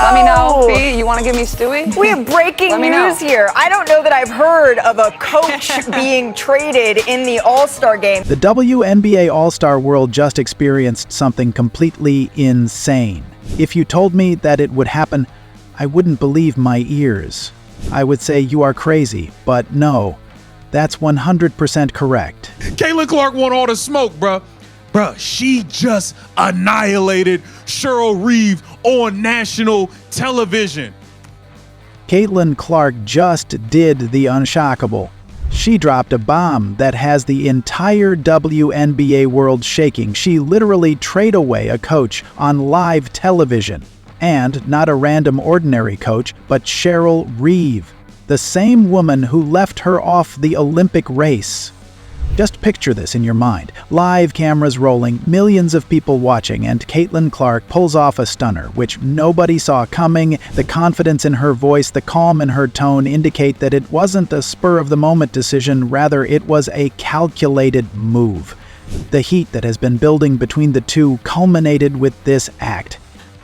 Let me know. B, you want to give me Stewie? We have breaking news here. I don't know that I've heard of a coach being traded in the All-Star game. The WNBA All-Star world just experienced something completely insane. If you told me that it would happen, I wouldn't believe my ears. I would say you are crazy, but no, that's 100% correct. Caitlin Clark want all the smoke, bruh. Bruh, she just annihilated Cheryl Reeve on national television. Caitlin Clark just did the unshockable. She dropped a bomb that has the entire WNBA world shaking. She literally traded away a coach on live television. And not a random ordinary coach, but Cheryl Reeve, the same woman who left her off the Olympic race. Just picture this in your mind. Live cameras rolling, millions of people watching, and Caitlin Clark pulls off a stunner, which nobody saw coming. The confidence in her voice, the calm in her tone indicate that it wasn't a spur-of-the-moment decision, rather it was a calculated move. The heat that has been building between the two culminated with this act.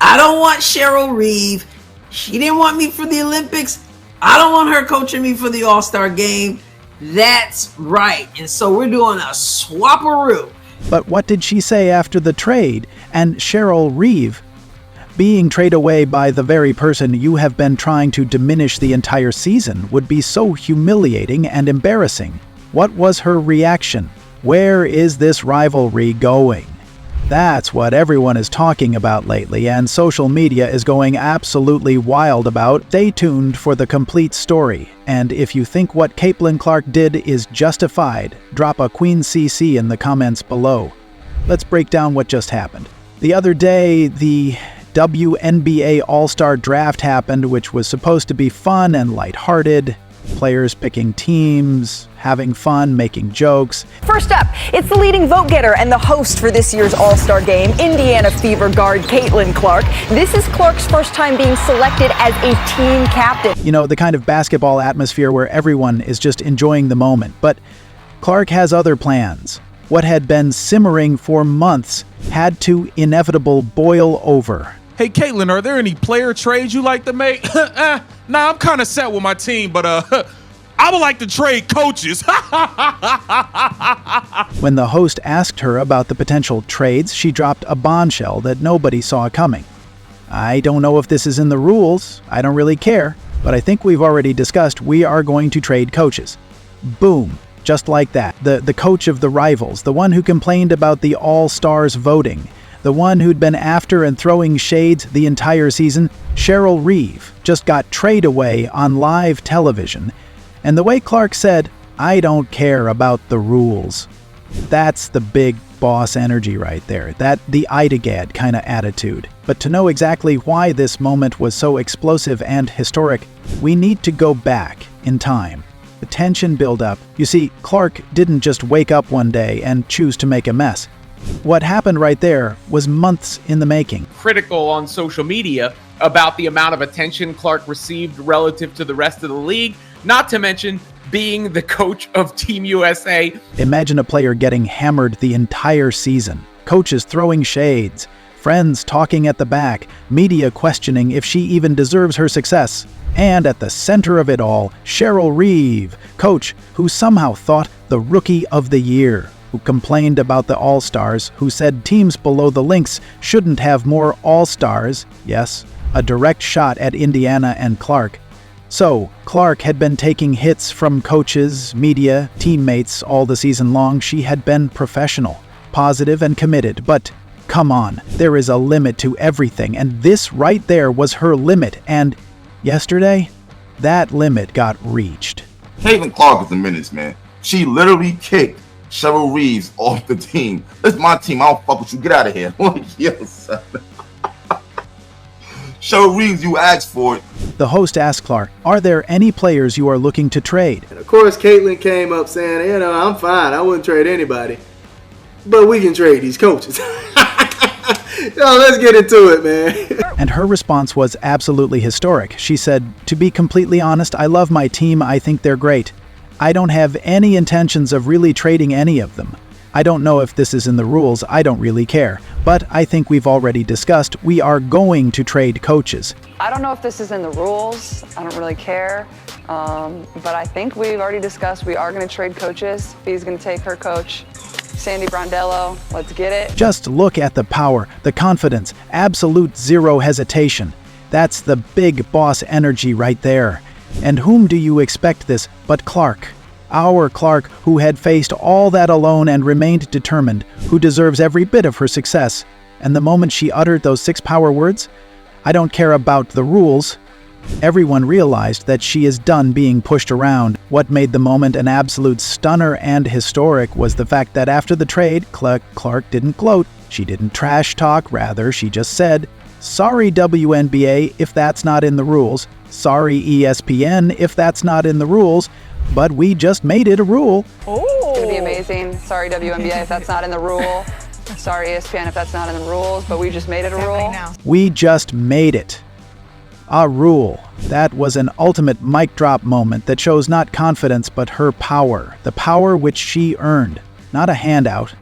I don't want Cheryl Reeve. She didn't want me for the Olympics. I don't want her coaching me for the All-Star game. That's right. And so we're doing a swap-a-roo. But what did she say after the trade? And Cheryl Reeve, being traded away by the very person you have been trying to diminish the entire season, would be so humiliating and embarrassing. What was her reaction? Where is this rivalry going? That's what everyone is talking about lately, and social media is going absolutely wild about. Stay tuned for the complete story. And if you think what Caitlin Clark did is justified, drop a Queen CC in the comments below. Let's break down what just happened. The other day, the WNBA All-Star Draft happened, which was supposed to be fun and lighthearted. Players picking teams, having fun, making jokes. First up, it's the leading vote getter and the host for this year's All-Star Game, Indiana Fever guard Caitlin Clark. This is Clark's first time being selected as a team captain. You know, the kind of basketball atmosphere where everyone is just enjoying the moment. But Clark has other plans. What had been simmering for months had to inevitably boil over. Hey, Caitlin, are there any player trades you like to make? Nah, I'm kind of set with my team, but I would like to trade coaches. When the host asked her about the potential trades, she dropped a bombshell that nobody saw coming. I don't know if this is in the rules. I don't really care. But I think we've already discussed we are going to trade coaches. Boom. Just like that. The coach of the rivals, the one who complained about the All-Stars voting, the one who'd been after and throwing shades the entire season, Cheryl Reeve, just got traded away on live television. And the way Clark said, I don't care about the rules. That's the big boss energy right there. That the Idagad kind of attitude. But to know exactly why this moment was so explosive and historic, we need to go back in time. The tension build up. You see, Clark didn't just wake up one day and choose to make a mess. What happened right there was months in the making. Critical on social media about the amount of attention Clark received relative to the rest of the league, not to mention being the coach of Team USA. Imagine a player getting hammered the entire season, coaches throwing shades, friends talking at the back, media questioning if she even deserves her success. And at the center of it all, Cheryl Reeve, coach who somehow thought the Rookie of the Year, who complained about the All-Stars, who said teams below the Lynx shouldn't have more All-Stars. Yes, a direct shot at Indiana and Clark. So, Clark had been taking hits from coaches, media, teammates all the season long. She had been professional, positive, and committed. But, come on, there is a limit to everything, and this right there was her limit. And yesterday, that limit got reached. Caitlin Clark is a menace, man. She literally kicked Cheryl Reeves off the team. This is my team. I don't fuck with you. Get out of here. Yes. Cheryl Reeves, you asked for it. The host asked Clark, are there any players you are looking to trade? And of course, Caitlin came up saying, I'm fine. I wouldn't trade anybody. But we can trade these coaches. Let's get into it, man. And her response was absolutely historic. She said, to be completely honest, I love my team. I think they're great. I don't have any intentions of really trading any of them. I don't know if this is in the rules. I don't really care. But I think we've already discussed we are going to trade coaches. I don't know if this is in the rules. I don't really care. But I think we've already discussed we are going to trade coaches. Fee's going to take her coach, Sandy Brondello. Let's get it. Just look at the power, the confidence, absolute zero hesitation. That's the big boss energy right there. And whom do you expect this but Clark? Our Clark, who had faced all that alone and remained determined, who deserves every bit of her success. And the moment she uttered those 6 power words, "I don't care about the rules," everyone realized that she is done being pushed around. What made the moment an absolute stunner and historic was the fact that after the trade, Clark didn't gloat. She didn't trash talk, rather she just said, "Sorry WNBA if that's not in the rules. Sorry ESPN if that's not in the rules. But we just made it a rule." It's going to be amazing. Sorry, WNBA, if that's not in the rule. Sorry, ESPN, if that's not in the rules, but we just made it a rule. We just made it a rule. That was an ultimate mic drop moment that shows not confidence but her power, the power which she earned, not a handout,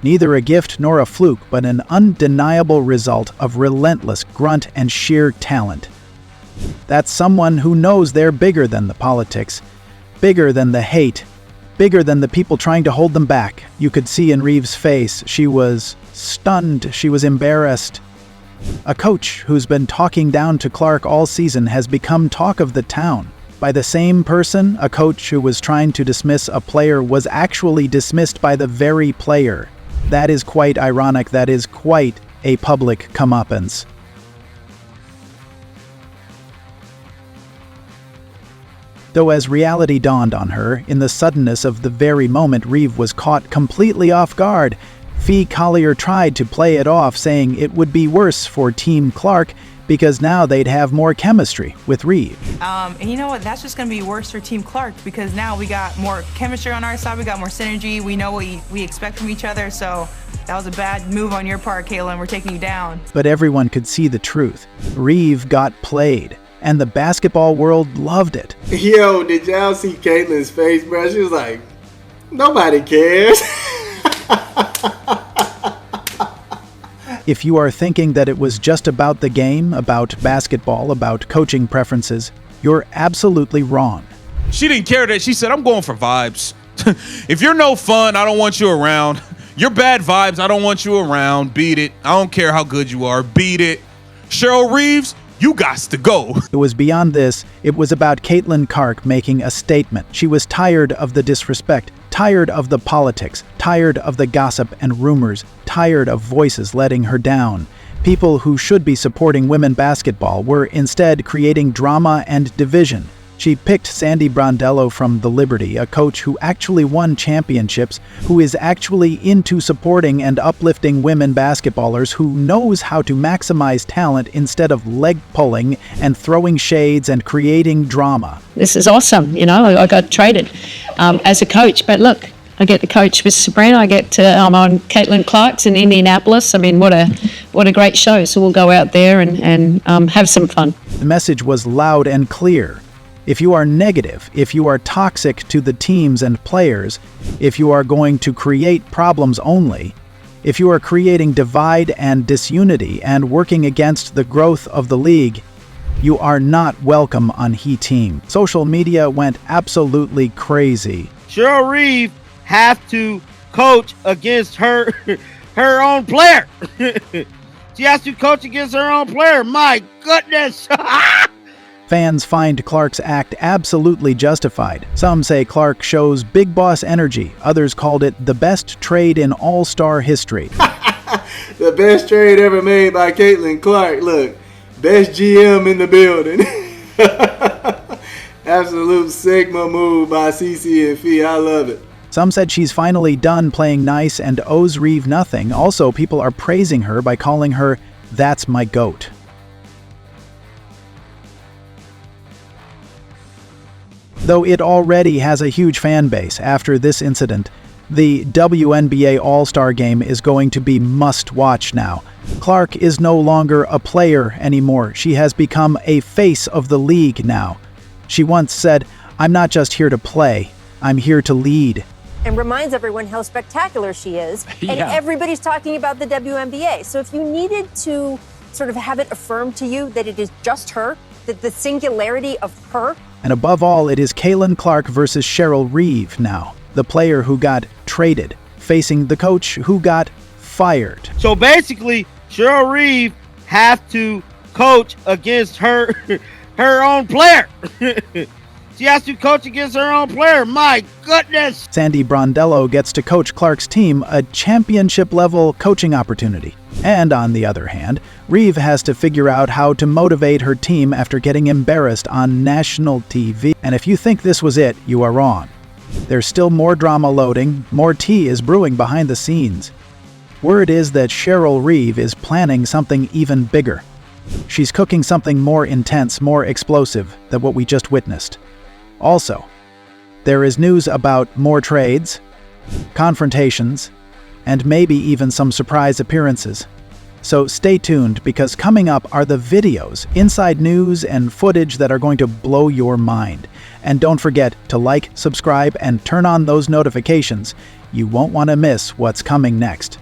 neither a gift nor a fluke, but an undeniable result of relentless grunt and sheer talent. That's someone who knows they're bigger than the politics, bigger than the hate, bigger than the people trying to hold them back. You could see in Reeve's face, she was stunned, she was embarrassed. A coach who's been talking down to Clark all season has become talk of the town. By the same person, a coach who was trying to dismiss a player was actually dismissed by the very player. That is quite ironic, that is quite a public comeuppance. Though as reality dawned on her, in the suddenness of the very moment, Reeve was caught completely off guard. Fee Collier tried to play it off, saying it would be worse for Team Clark because now they'd have more chemistry with Reeve. And you know what? That's just going to be worse for Team Clark because now we got more chemistry on our side. We got more synergy. We know what we expect from each other. So that was a bad move on your part, Kayla. We're taking you down. But everyone could see the truth. Reeve got played, and the basketball world loved it. Yo, did y'all see Caitlin's face, bro? She was like, nobody cares. If you are thinking that it was just about the game, about basketball, about coaching preferences, you're absolutely wrong. She didn't care that. She said, "I'm going for vibes. If you're no fun, I don't want you around. You're bad vibes, I don't want you around. Beat it. I don't care how good you are. Beat it. Cheryl Reeves, you gots to go." It was beyond this. It was about Caitlin Clark making a statement. She was tired of the disrespect, tired of the politics, tired of the gossip and rumors, tired of voices letting her down. People who should be supporting women basketball were instead creating drama and division. She picked Sandy Brondello from the Liberty, a coach who actually won championships, who is actually into supporting and uplifting women basketballers, who knows how to maximize talent instead of leg pulling and throwing shades and creating drama. This is awesome. I got traded as a coach, but look, I get to coach with Sabrina. I'm on Caitlin Clark's in Indianapolis. I mean, what a great show. So we'll go out there and have some fun. The message was loud and clear. If you are negative, if you are toxic to the teams and players, if you are going to create problems only, if you are creating divide and disunity and working against the growth of the league, you are not welcome on He Team. Social media went absolutely crazy. Cheryl Reeve have to coach against her own player. She has to coach against her own player. My goodness. Fans find Clark's act absolutely justified. Some say Clark shows big boss energy. Others called it the best trade in all-star history. The best trade ever made by Caitlin Clark. Look, best GM in the building. Absolute Sigma move by CC and Fee. I love it. Some said she's finally done playing nice and owes Reeve nothing. Also, people are praising her by calling her, "That's my GOAT." Though it already has a huge fan base after this incident, the WNBA All-Star Game is going to be must-watch now. Clark is no longer a player anymore. She has become a face of the league now. She once said, "I'm not just here to play, I'm here to lead." and reminds everyone how spectacular she is. And everybody's talking about the WNBA. So if you needed to sort of have it affirmed to you that it is just her, that the singularity of her. And above all, it is Caitlin Clark versus Cheryl Reeve now, the player who got traded, facing the coach who got fired. So basically, Cheryl Reeve have to coach against her own player. She has to coach against her own player. My goodness. Sandy Brondello gets to coach Clark's team, a championship-level coaching opportunity. And on the other hand, Reeve has to figure out how to motivate her team after getting embarrassed on national TV. And if you think this was it, you are wrong. There's still more drama loading, more tea is brewing behind the scenes. Word is that Cheryl Reeve is planning something even bigger. She's cooking something more intense, more explosive than what we just witnessed. Also, there is news about more trades, confrontations, and maybe even some surprise appearances. So stay tuned, because coming up are the videos, inside news, and footage that are going to blow your mind. And don't forget to like, subscribe, and turn on those notifications. You won't want to miss what's coming next.